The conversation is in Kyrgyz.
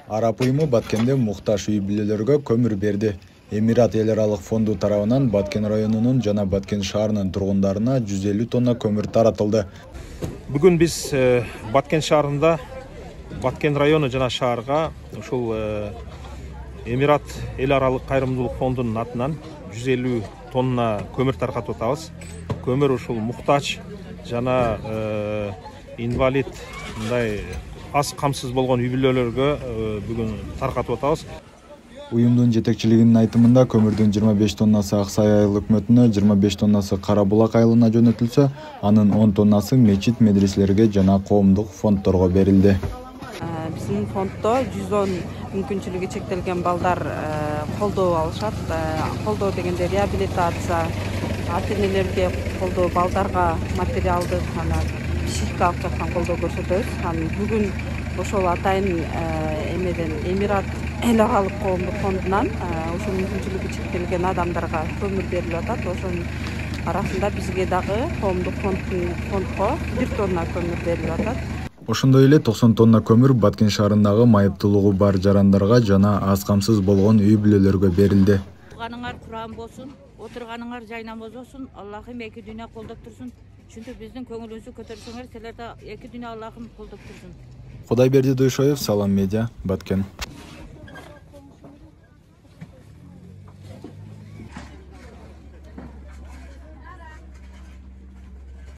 Араб уюму Баткенде муктаж үй бүлөлөргө көмүр берди. Эмират эл аралык фонду тарабынан Баткен районунун жана Баткен шаарынын тургундарына 150 тонна көмүр таратылды. Бүгүн биз Баткен шаарында, Баткен району жана шаарга ушул Эмират эл аралык кайрымдуулук фондунун атынан 150 тонна көмүр таркатып атабыз. Көмүр ушул муктаж жана инвалид мындай аз камсыз болгон үй бүлөлөргө бүгүн таркатып атабыз. Уюмдун жетекчилигинин айтымында көмүрдүн 25 тоннасы Аксай айыл өкмөтүнө, 25 тоннасы Кара Булак айылына жөнөтүлсө, анын 10 тоннасы мечит медреселерге жана коомдук фонддорго берилди. Биздин фонддо 110 мүмкүнчүлүгү чектелген балдар колдоо алышат. Колдоо дегенде реабилитация, ата-энелерге колдоо, балдарга материалдык, психикалык жактан колдоо көрсөтөбүз. Бүгүн ошол атайын Эмират эл аралык коомдук фондунан ошол мүмкүнчүлүгү чектелген адамдарга көмүр берилип атат. Ошонун арасында бизге дагы коомдук фондко 1 тонна көмүр берилип атат. Ошондой эле 90 тонна көмүр Баткен шаарындагы майыптуулугу бар жарандарга жана аз камсыз болгон үй бүлөлөргө берилди. Турганыңар куран болсун, отурганыңар жай болсун, Аллахым эки дүйнө колдоп турсун. Ушинтип биздин көңүлүбүздү көтөрсөңөр, силерде эки дүйнө Аллахым колдоп турсун. Кудайберди Дойшоев, Салам Медиа, Баткен.